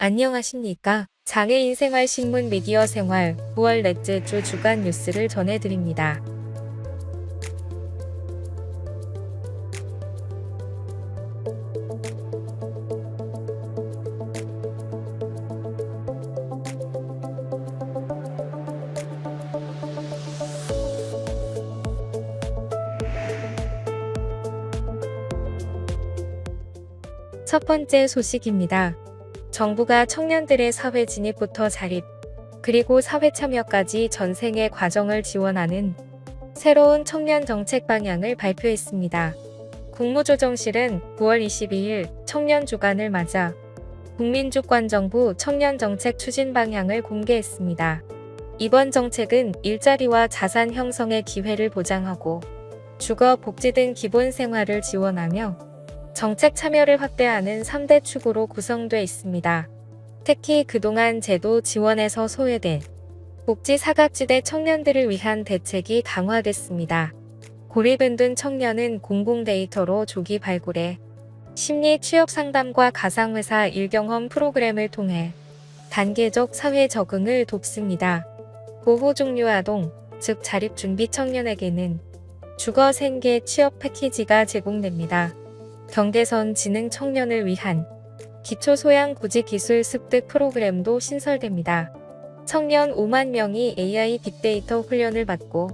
안녕하십니까. 장애인 생활 신문 미디어 생활 9월 넷째 주 주간 뉴스를 전해드립니다. 첫 번째 소식입니다. 정부가 청년들의 사회 진입부터 자립, 그리고 사회 참여까지 전생의 과정을 지원하는 새로운 청년 정책 방향을 발표했습니다. 국무조정실은 9월 22일 청년 주간을 맞아 국민주권정부 청년정책 추진 방향을 공개했습니다. 이번 정책은 일자리와 자산 형성의 기회를 보장하고 주거, 복지 등 기본 생활을 지원하며 정책 참여를 확대하는 3대 축으로 구성돼 있습니다. 특히 그동안 제도 지원에서 소외된 복지 사각지대 청년들을 위한 대책이 강화됐습니다. 고립은둔 청년은 공공 데이터로 조기 발굴해 심리 취업 상담과 가상회사 일경험 프로그램을 통해 단계적 사회 적응을 돕습니다. 보호종료 아동, 즉 자립준비 청년에게는 주거 생계 취업 패키지가 제공됩니다. 경계선 지능 청년을 위한 기초소양 구직기술 습득 프로그램도 신설됩니다. 청년 5만 명이 AI 빅데이터 훈련을 받고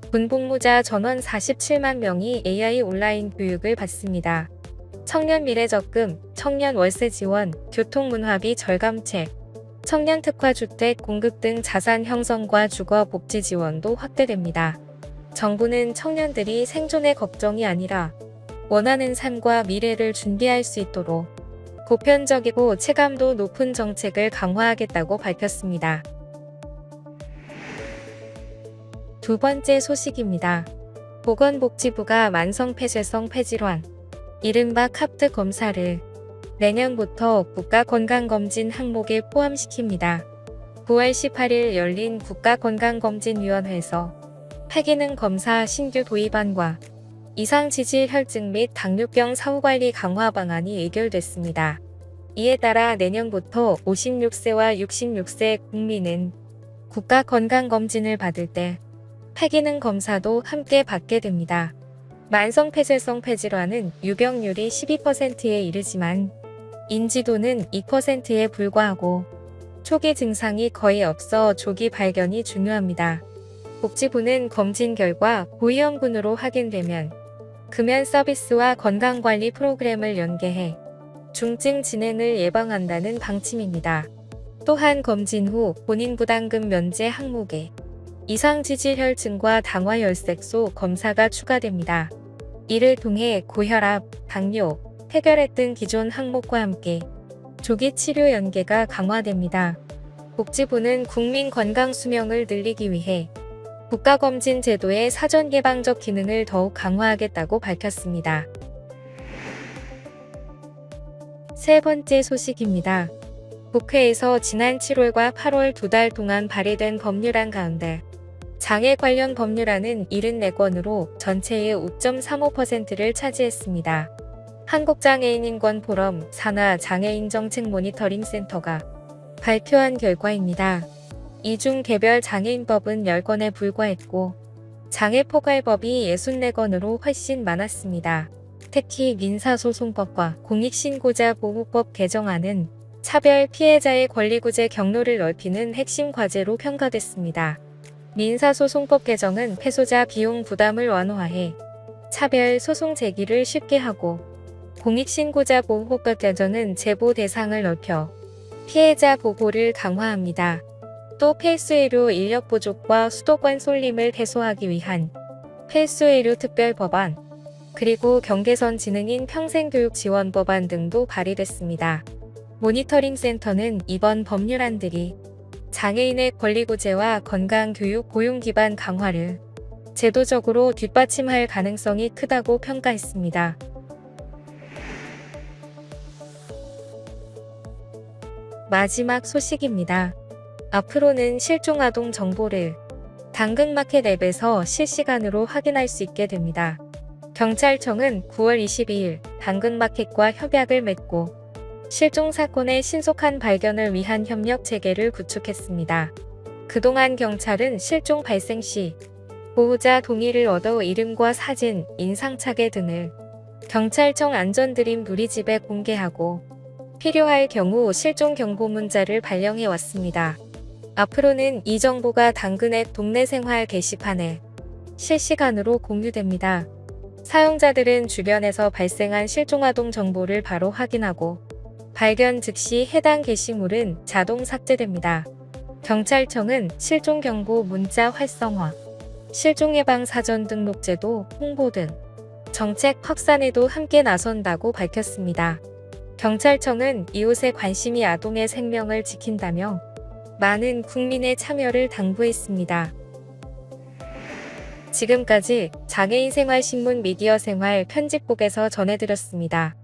군복무자 전원 47만 명이 AI 온라인 교육을 받습니다. 청년 미래적금, 청년 월세 지원, 교통문화비 절감책, 청년 특화주택 공급 등 자산 형성과 주거 복지 지원도 확대됩니다. 정부는 청년들이 생존의 걱정이 아니라 원하는 삶과 미래를 준비할 수 있도록 보편적이고 체감도 높은 정책을 강화하겠다고 밝혔습니다. 두 번째 소식입니다. 보건복지부가 만성폐쇄성 폐질환, 이른바 카프트 검사를 내년부터 국가건강검진 항목에 포함시킵니다. 9월 18일 열린 국가건강검진위원회에서 폐기능 검사 신규 도입안과 이상지질 혈증 및 당뇨병 사후관리 강화 방안이 의결됐습니다. 이에 따라 내년부터 56세와 66세 국민은 국가건강검진을 받을 때 폐기능 검사도 함께 받게 됩니다. 만성폐쇄성 폐질환은 유병률이 12%에 이르지만 인지도는 2%에 불과하고 초기 증상이 거의 없어 조기 발견이 중요합니다. 복지부는 검진 결과 고위험군으로 확인되면 금연 서비스와 건강관리 프로그램을 연계해 중증 진행을 예방한다는 방침입니다. 또한 검진 후 본인 부담금 면제 항목에 이상지질혈증과 당화혈색소 검사가 추가됩니다. 이를 통해 고혈압, 당뇨, 폐결핵 등 기존 항목과 함께 조기 치료 연계가 강화됩니다. 복지부는 국민 건강 수명을 늘리기 위해 국가검진 제도의 사전 예방적 기능을 더욱 강화하겠다고 밝혔습니다. 세 번째 소식입니다. 국회에서 지난 7월과 8월 2달 동안 발의된 법률안 가운데 장애 관련 법률안은 74건으로 전체의 5.35%를 차지했습니다. 한국장애인인권포럼 산하장애인정책 모니터링센터가 발표한 결과입니다. 이 중 개별 장애인법은 10건에 불과했고 장애포괄법이 64건으로 훨씬 많았습니다. 특히 민사소송법과 공익신고자 보호법 개정안은 차별 피해자의 권리구제 경로를 넓히는 핵심 과제로 평가됐습니다. 민사소송법 개정은 패소자 비용 부담을 완화해 차별 소송 제기를 쉽게 하고 공익신고자 보호법 개정은 제보 대상을 넓혀 피해자 보호를 강화합니다. 또 폐수의료 인력 부족과 수도권 쏠림을 해소하기 위한 폐수의료 특별법안, 그리고 경계선 지능인 평생교육 지원 법안 등도 발의됐습니다. 모니터링 센터는 이번 법률안들이 장애인의 권리구제와 건강교육 고용 기반 강화를 제도적으로 뒷받침할 가능성이 크다고 평가했습니다. 마지막 소식입니다. 앞으로는 실종아동 정보를 당근마켓 앱에서 실시간으로 확인할 수 있게 됩니다. 경찰청은 9월 22일 당근마켓과 협약을 맺고 실종 사건의 신속한 발견을 위한 협력 체계를 구축했습니다. 그동안 경찰은 실종 발생 시 보호자 동의를 얻어 이름과 사진, 인상착의 등을 경찰청 안전드림 누리집에 공개하고 필요할 경우 실종 경보 문자를 발령해 왔습니다. 앞으로는 이 정보가 당근의 동네 생활 게시판에 실시간으로 공유됩니다. 사용자들은 주변에서 발생한 실종아동 정보를 바로 확인하고 발견 즉시 해당 게시물은 자동 삭제됩니다. 경찰청은 실종경보 문자 활성화, 실종예방 사전 등록제도 홍보 등 정책 확산에도 함께 나선다고 밝혔습니다. 경찰청은 이웃의 관심이 아동의 생명을 지킨다며 많은 국민의 참여를 당부했습니다. 지금까지 장애인생활신문 미디어생활 편집국에서 전해드렸습니다.